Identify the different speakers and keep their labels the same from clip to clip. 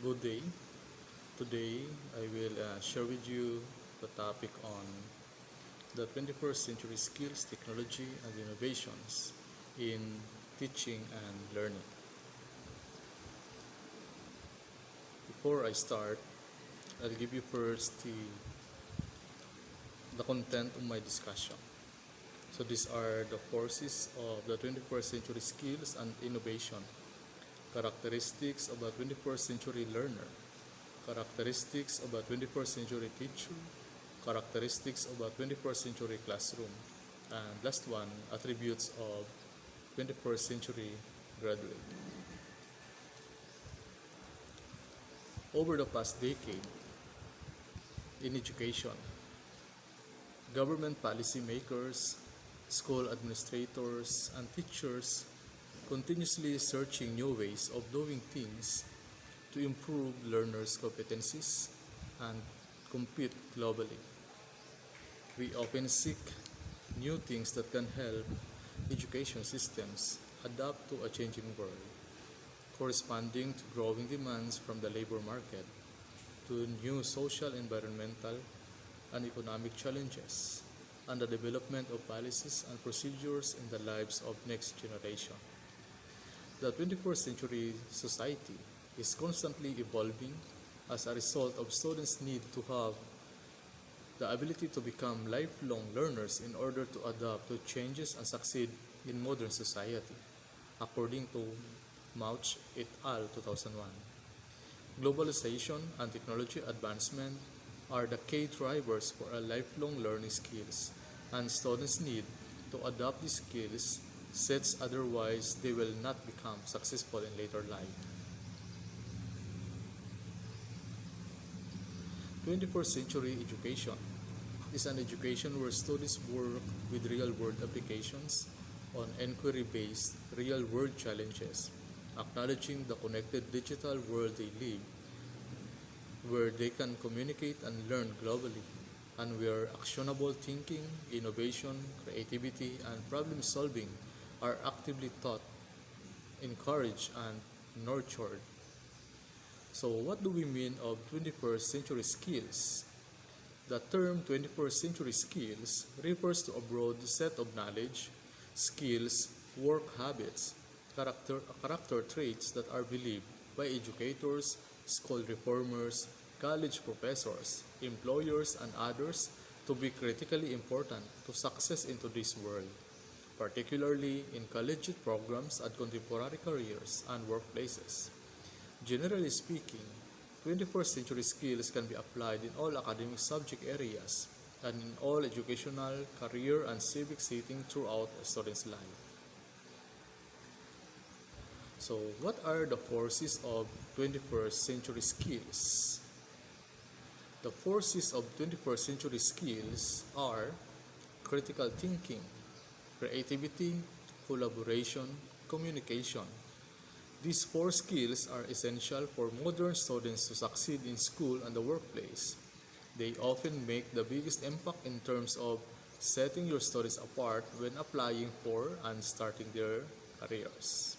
Speaker 1: Good day. Today I will share with you the topic on the 21st century skills, technology, and innovations in teaching and learning. Before I start, I'll give you first the content of my discussion. So these are the forces of the 21st century skills and innovation, characteristics of the 21st century learner, characteristics of the 21st century teacher, characteristics of the 21st century classroom, and last one, attributes of 21st century graduate. Over the past decade, in education, government policymakers, school administrators, and teachers continuously searching new ways of doing things to improve learners' competencies and compete globally. We often seek new things that can help education systems adapt to a changing world, corresponding to growing demands from the labor market, to new social, environmental, and economic challenges, and the development of policies and procedures in the lives of next generation. The 21st century society is constantly evolving as a result of students' need to have the ability to become lifelong learners in order to adapt to changes and succeed in modern society, according to Mauch et al. 2001. Globalization and technology advancement are the key drivers for a lifelong learning skills, and students need to adopt these skills sets, otherwise they will not become successful in later life. 21st century education is an education where students work with real-world applications on inquiry-based real-world challenges, acknowledging the connected digital world they live, where they can communicate and learn globally, and where actionable thinking, innovation, creativity, and problem solving are actively taught, encouraged, and nurtured. So, what do we mean of 21st century skills? The term 21st century skills refers to a broad set of knowledge, skills, work habits, character traits that are believed by educators, school reformers, college professors, employers, and others to be critically important to success in today's world, particularly in collegiate programs and contemporary careers and workplaces. Generally speaking, 21st century skills can be applied in all academic subject areas and in all educational, career, and civic settings throughout a student's life. So, what are the forces of 21st century skills? The forces of 21st century skills are critical thinking, creativity, collaboration, communication. These four skills are essential for modern students to succeed in school and the workplace. They often make the biggest impact in terms of setting your studies apart when applying for and starting their careers.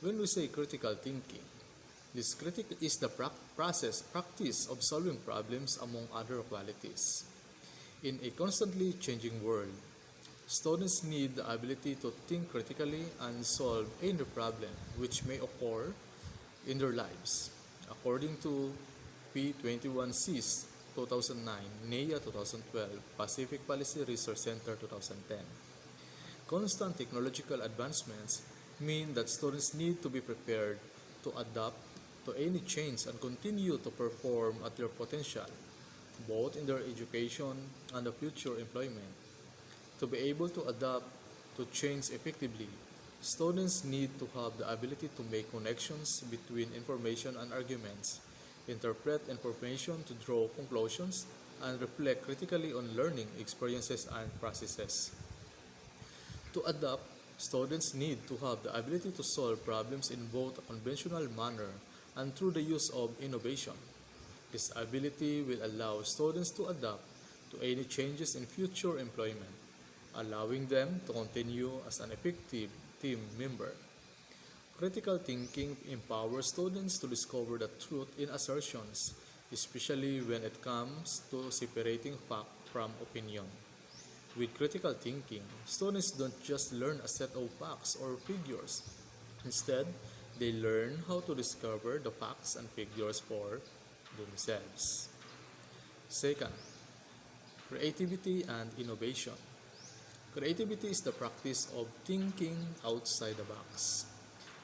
Speaker 1: When we say critical thinking, this is the practice of solving problems among other qualities. In a constantly changing world, students need the ability to think critically and solve any problem which may occur in their lives. According to P21C's 2009, NEA 2012, Pacific Policy Research Center 2010. Constant technological advancements mean that students need to be prepared to adapt to any change and continue to perform at their potential, both in their education and the future employment. To be able to adapt to change effectively, students need to have the ability to make connections between information and arguments, interpret information to draw conclusions, and reflect critically on learning experiences and processes. To adapt, students need to have the ability to solve problems in both a conventional manner and through the use of innovation. This ability will allow students to adapt to any changes in future employment, allowing them to continue as an effective team member. Critical thinking empowers students to discover the truth in assertions, especially when it comes to separating fact from opinion. With critical thinking, students don't just learn a set of facts or figures. Instead, they learn how to discover the facts and figures for themselves. Second, creativity and innovation. Creativity is the practice of thinking outside the box.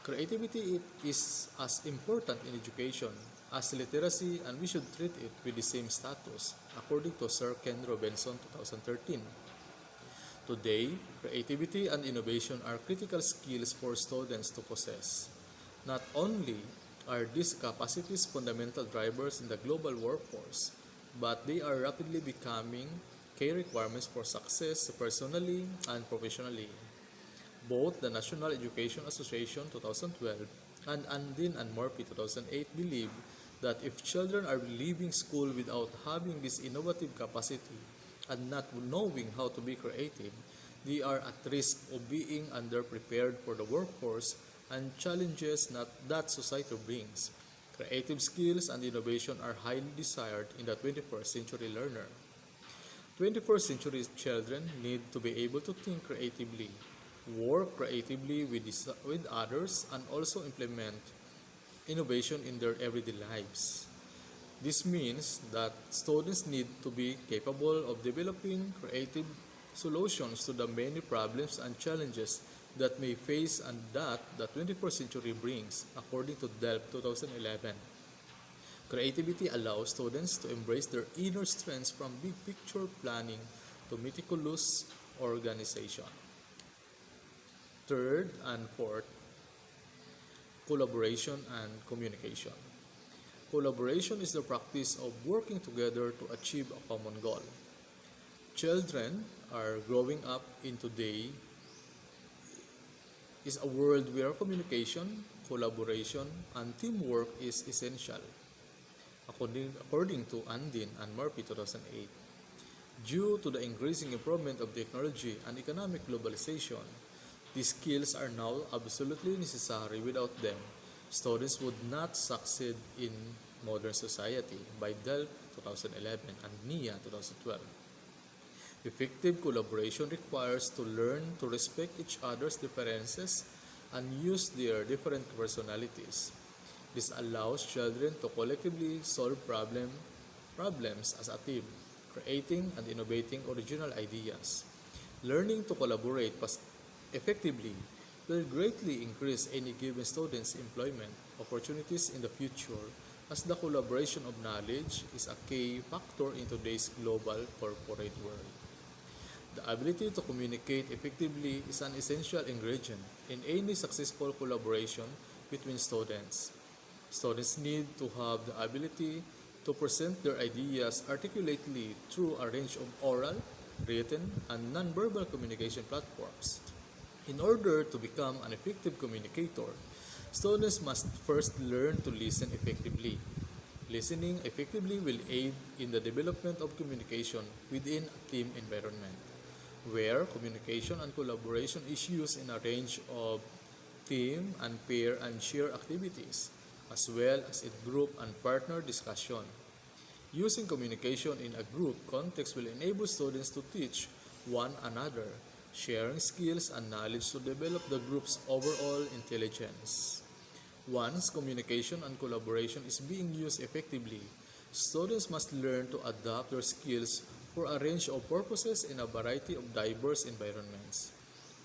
Speaker 1: Creativity is as important in education as literacy, and we should treat it with the same status, according to Sir Ken Robinson 2013. Today, creativity and innovation are critical skills for students to possess. Not only are these capacities fundamental drivers in the global workforce, but they are rapidly becoming key requirements for success personally and professionally. Both the National Education Association 2012 and Andin and Murphy 2008 believe that if children are leaving school without having this innovative capacity and not knowing how to be creative, they are at risk of being underprepared for the workforce and challenges that society brings. Creative skills and innovation are highly desired in the 21st century learner. 21st century children need to be able to think creatively, work creatively with others, and also implement innovation in their everyday lives. This means that students need to be capable of developing creative solutions to the many problems and challenges that may face and that the 21st century brings, according to DELP 2011. Creativity allows students to embrace their inner strengths from big picture planning to meticulous organization. Third and fourth, collaboration and communication. Collaboration is the practice of working together to achieve a common goal. Children are growing up in today is a world where communication, collaboration, and teamwork is essential. According to Andin and Murphy 2008, due to the increasing improvement of technology and economic globalization, these skills are now absolutely necessary. Without them, students would not succeed in modern society, by DELP 2011 and NIA 2012. Effective collaboration requires to learn to respect each other's differences and use their different personalities. This allows children to collectively solve problems as a team, creating and innovating original ideas. Learning to collaborate effectively will greatly increase any given student's employment opportunities in the future, as the collaboration of knowledge is a key factor in today's global corporate world. The ability to communicate effectively is an essential ingredient in any successful collaboration between students. Students need to have the ability to present their ideas articulately through a range of oral, written, and nonverbal communication platforms. In order to become an effective communicator, students must first learn to listen effectively. Listening effectively will aid in the development of communication within a team environment, where communication and collaboration is used in a range of team and pair and share activities, as well as in group and partner discussion. Using communication in a group context will enable students to teach one another, sharing skills and knowledge to develop the group's overall intelligence. Once communication and collaboration is being used effectively, students must learn to adapt their skills for a range of purposes in a variety of diverse environments.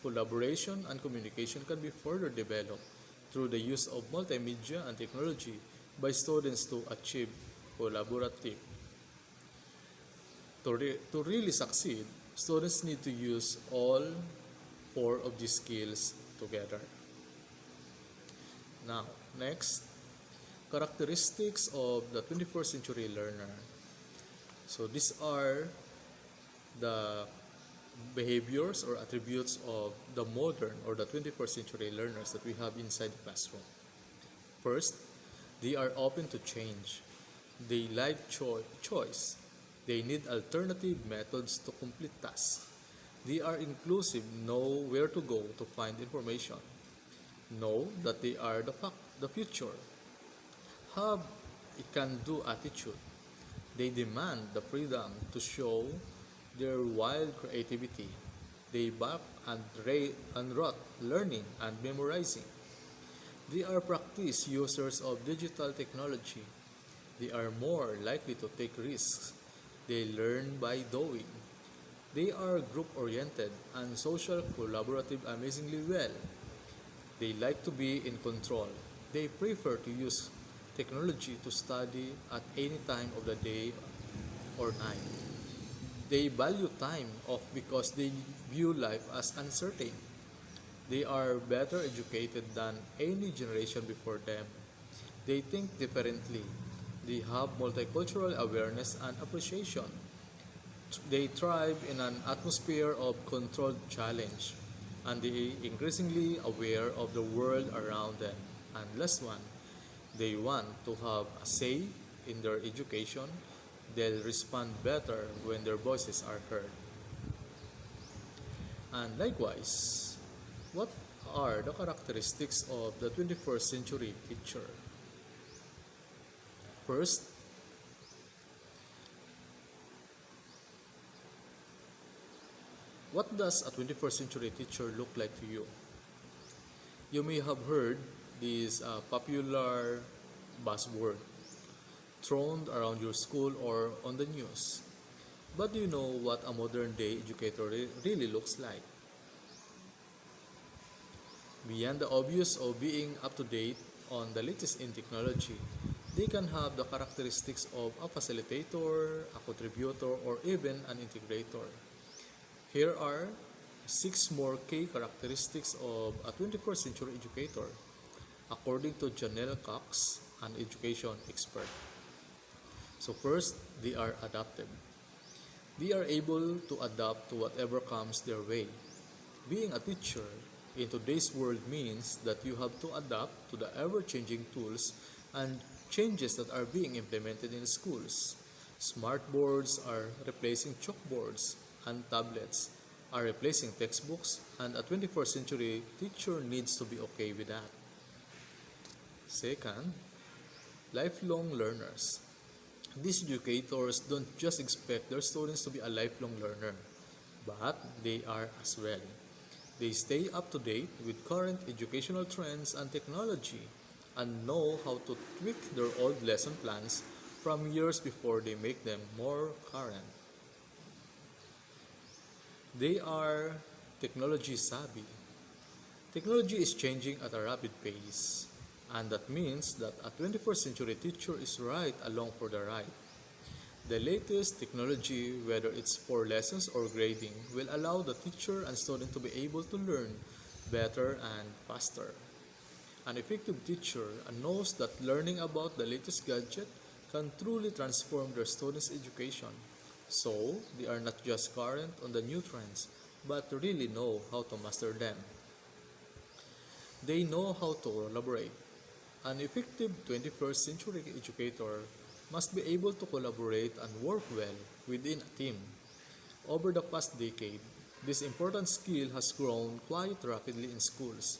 Speaker 1: Collaboration and communication can be further developed through the use of multimedia and technology by students to achieve collaborative. To really succeed, students need to use all four of these skills together. Now, next, characteristics of the 21st century learner. So these are the behaviors or attributes of the modern or the 21st century learners that we have inside the classroom. First, they are open to change. They like choice. They need alternative methods to complete tasks. They are inclusive, know where to go to find information. know that they are the future, have a can-do attitude. They demand the freedom to show their wild creativity. They back and rot learning and memorizing. They are practiced users of digital technology. They are more likely to take risks. They learn by doing. They are group oriented and social collaborative amazingly well. They like to be in control. They prefer to use technology to study at any time of the day or night. They value time off because they view life as uncertain. They are better educated than any generation before them. They think differently. They have multicultural awareness and appreciation. They thrive in an atmosphere of controlled challenge, and they increasingly aware of the world around them. And last one, they want to have a say in their education. They'll respond better when their voices are heard. And likewise, what are the characteristics of the 21st century teacher? First, what does a 21st century teacher look like to you? You may have heard this popular buzzword thrown around your school or on the news. But do you know what a modern day educator really looks like? Beyond the obvious of being up to date on the latest in technology, they can have the characteristics of a facilitator, a contributor, or even an integrator. Here are 6 more key characteristics of a 21st century educator, according to Janelle Cox, an education expert. So first, they are adaptive. They are able to adapt to whatever comes their way. Being a teacher in today's world means that you have to adapt to the ever-changing tools and changes that are being implemented in schools. Smart boards are replacing chalkboards, and tablets are replacing textbooks, and a 21st century teacher needs to be okay with that. Second, lifelong learners. These educators don't just expect their students to be a lifelong learner, but they are as well. They stay up to date with current educational trends and technology and know how to tweak their old lesson plans from years before they make them more current. They are technology savvy. Technology is changing at a rapid pace, and that means that a 21st century teacher is right along for the ride. The latest technology, whether it's for lessons or grading, will allow the teacher and student to be able to learn better and faster. An effective teacher knows that learning about the latest gadget can truly transform their students' education. So, they are not just current on the new trends, but really know how to master them. They know how to collaborate. An effective 21st century educator must be able to collaborate and work well within a team. Over the past decade, this important skill has grown quite rapidly in schools.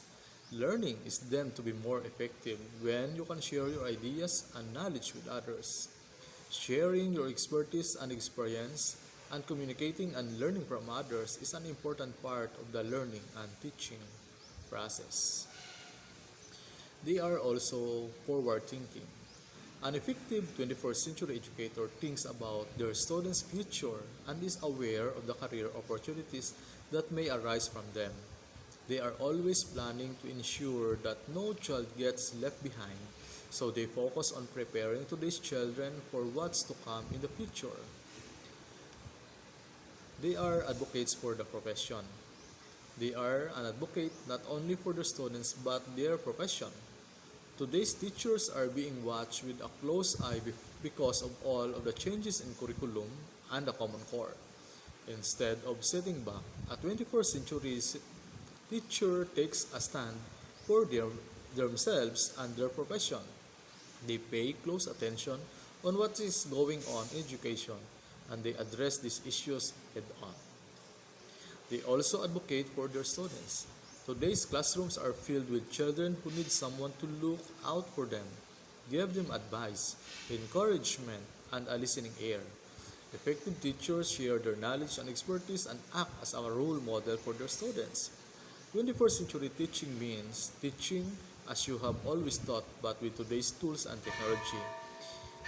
Speaker 1: Learning is deemed to be more effective when you can share your ideas and knowledge with others. Sharing your expertise and experience and communicating and learning from others is an important part of the learning and teaching process. They are also forward thinking. An effective 21st century educator thinks about their students' future and is aware of the career opportunities that may arise from them. They are always planning to ensure that no child gets left behind, so they focus on preparing today's children for what's to come in the future. They are advocates for the profession. They are an advocate not only for their students but their profession. Today's teachers are being watched with a close eye because of all of the changes in curriculum and the Common Core. Instead of sitting back, a 21st century teacher takes a stand for themselves and their profession. They pay close attention on what is going on in education and they address these issues head on. They also advocate for their students. Today's classrooms are filled with children who need someone to look out for them, give them advice, encouragement, and a listening ear. Effective teachers share their knowledge and expertise and act as a role model for their students. 21st century teaching means teaching as you have always taught but with today's tools and technology.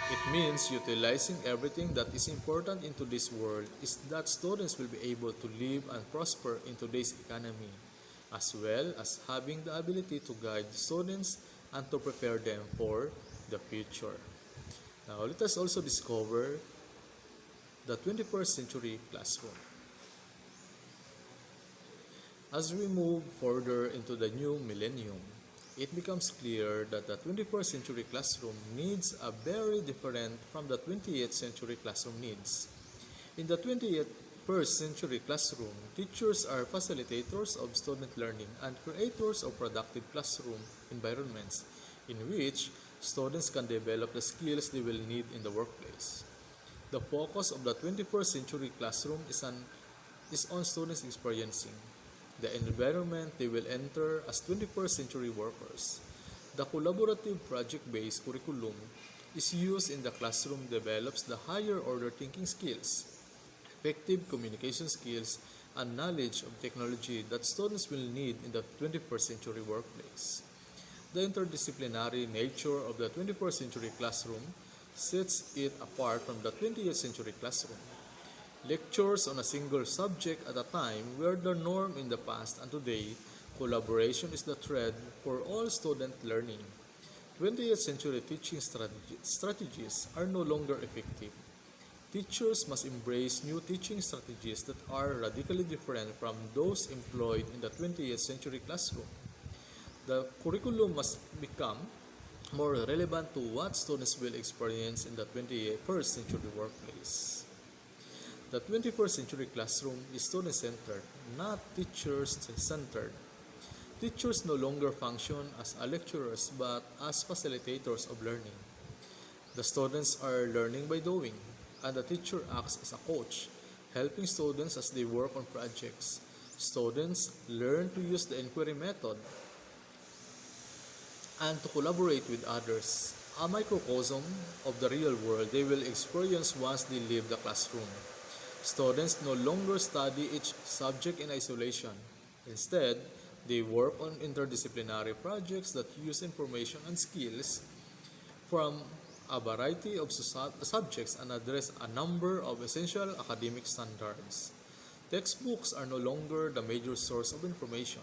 Speaker 1: It means utilizing everything that is important in today's world is that students will be able to live and prosper in today's economy, as well as having the ability to guide students and to prepare them for the future. Now, let us also discover the 21st century classroom. As we move further into the new millennium, it becomes clear that the 21st century classroom needs are very different from the 20th century classroom needs. In the 21st century classroom, teachers are facilitators of student learning and creators of productive classroom environments in which students can develop the skills they will need in the workplace. The focus of the 21st century classroom is on students experiencing the environment they will enter as 21st century workers. The collaborative project-based curriculum is used in the classroom develops the higher order thinking skills, effective communication skills, and knowledge of technology that students will need in the 21st century workplace. The interdisciplinary nature of the 21st century classroom sets it apart from the 20th century classroom. Lectures on a single subject at a time were the norm in the past, and today, collaboration is the thread for all student learning. 20th century teaching strategies are no longer effective. Teachers must embrace new teaching strategies that are radically different from those employed in the 20th century classroom. The curriculum must become more relevant to what students will experience in the 21st century workplace. The 21st century classroom is student-centered, not teachers-centered. Teachers no longer function as lecturers but as facilitators of learning. The students are learning by doing, and the teacher acts as a coach, helping students as they work on projects. Students learn to use the inquiry method and to collaborate with others, a microcosm of the real world they will experience once they leave the classroom. Students no longer study each subject in isolation. Instead, they work on interdisciplinary projects that use information and skills from a variety of subjects and address a number of essential academic standards. Textbooks are no longer the major source of information.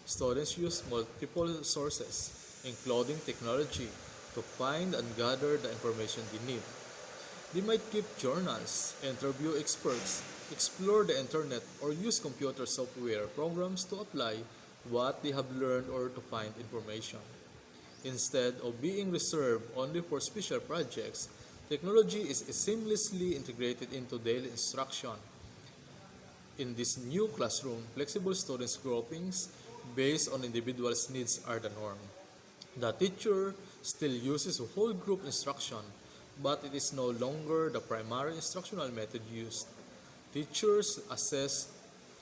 Speaker 1: Students use multiple sources, including technology, to find and gather the information they need. They might keep journals, interview experts, explore the internet, or use computer software programs to apply what they have learned or to find information. Instead of being reserved only for special projects, technology is seamlessly integrated into daily instruction. In this new classroom, flexible students groupings based on individuals' needs are the norm. The teacher still uses whole group instruction, but it is no longer the primary instructional method used. Teachers assess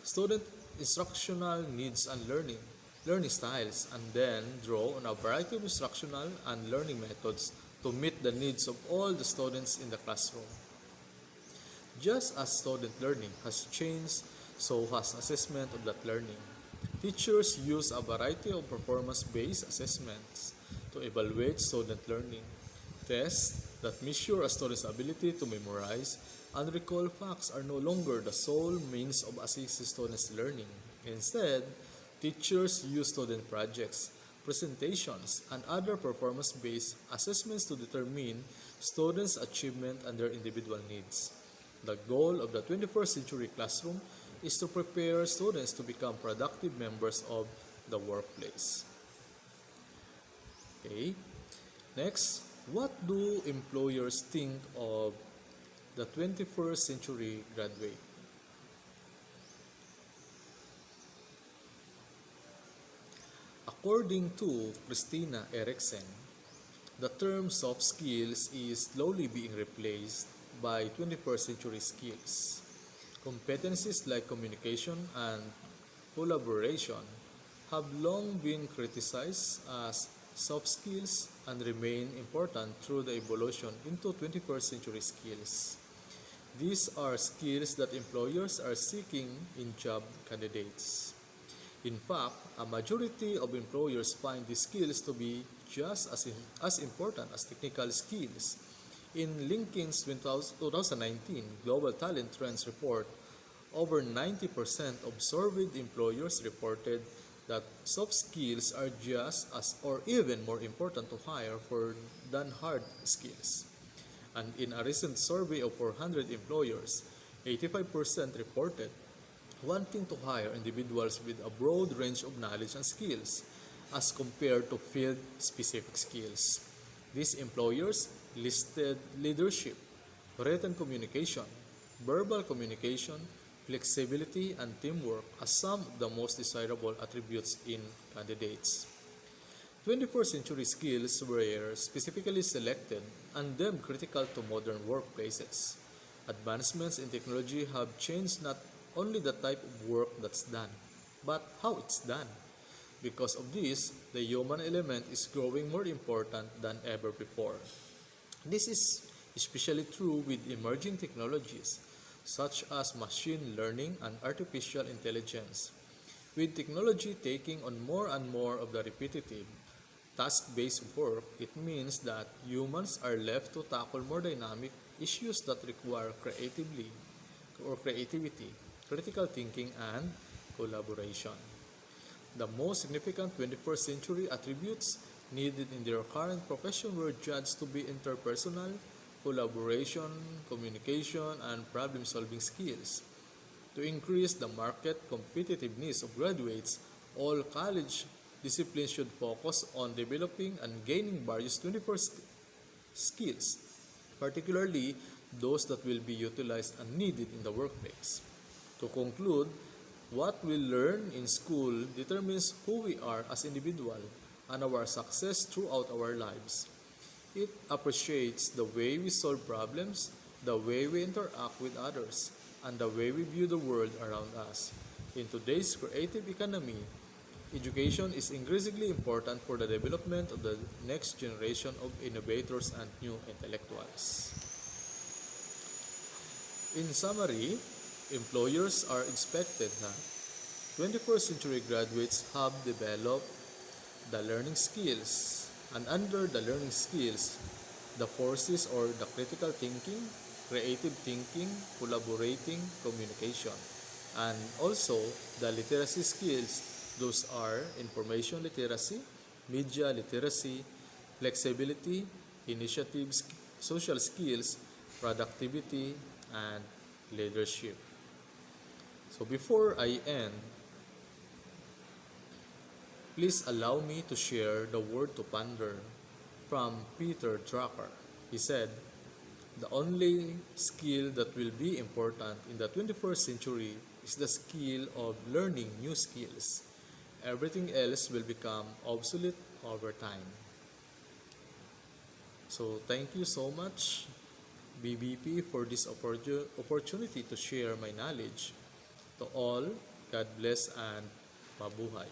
Speaker 1: student instructional needs and learning styles, and then draw on a variety of instructional and learning methods to meet the needs of all the students in the classroom. Just as student learning has changed, so has assessment of that learning. Teachers use a variety of performance-based assessments to evaluate student learning. Tests that measure a student's ability to memorize and recall facts are no longer the sole means of assisting students' learning. Instead, teachers use student projects, presentations, and other performance-based assessments to determine students' achievement and their individual needs. The goal of the 21st century classroom is to prepare students to become productive members of the workplace. Okay. Next, what do employers think of the 21st century graduate? According to Christina Eriksen, the term soft skills is slowly being replaced by 21st century skills. Competencies like communication and collaboration have long been criticized as soft skills and remain important through the evolution into 21st century skills. These are skills that employers are seeking in job candidates. In fact, a majority of employers find these skills to be just as important as technical skills. In LinkedIn's 2019 Global Talent Trends report, over 90% of surveyed employers reported that soft skills are just as or even more important to hire for than hard skills. And in a recent survey of 400 employers, 85% reported wanting to hire individuals with a broad range of knowledge and skills as compared to field-specific skills. These employers listed leadership, written communication, verbal communication, flexibility, and teamwork as some of the most desirable attributes in candidates. 21st century skills were specifically selected and deemed critical to modern workplaces. Advancements in technology have changed not only the type of work that's done, but how it's done. Because of this, the human element is growing more important than ever before. This is especially true with emerging technologies such as machine learning and artificial intelligence. With technology taking on more and more of the repetitive, task-based work, it means that humans are left to tackle more dynamic issues that require creativity, critical thinking, and collaboration. The most significant 21st century attributes needed in their current profession were judged to be interpersonal, collaboration, communication, and problem-solving skills. To increase the market competitiveness of graduates, all college disciplines should focus on developing and gaining various 21st skills, particularly those that will be utilized and needed in the workplace. To conclude, what we learn in school determines who we are as individuals and our success throughout our lives. It appreciates the way we solve problems, the way we interact with others, and the way we view the world around us. In today's creative economy, education is increasingly important for the development of the next generation of innovators and new intellectuals. In summary, employers are expected that 21st century graduates have developed the learning skills, and under the learning skills, the forces or the critical thinking, creative thinking, collaborating, communication, and also the literacy skills. Those are information literacy, media literacy, flexibility, initiatives, social skills, productivity, and leadership. So before I end, please allow me to share the word to ponder from Peter Drucker. He said, "The only skill that will be important in the 21st century is the skill of learning new skills. Everything else will become obsolete over time." So thank you so much, BBP, for this opportunity to share my knowledge. To all, God bless and mabuhay.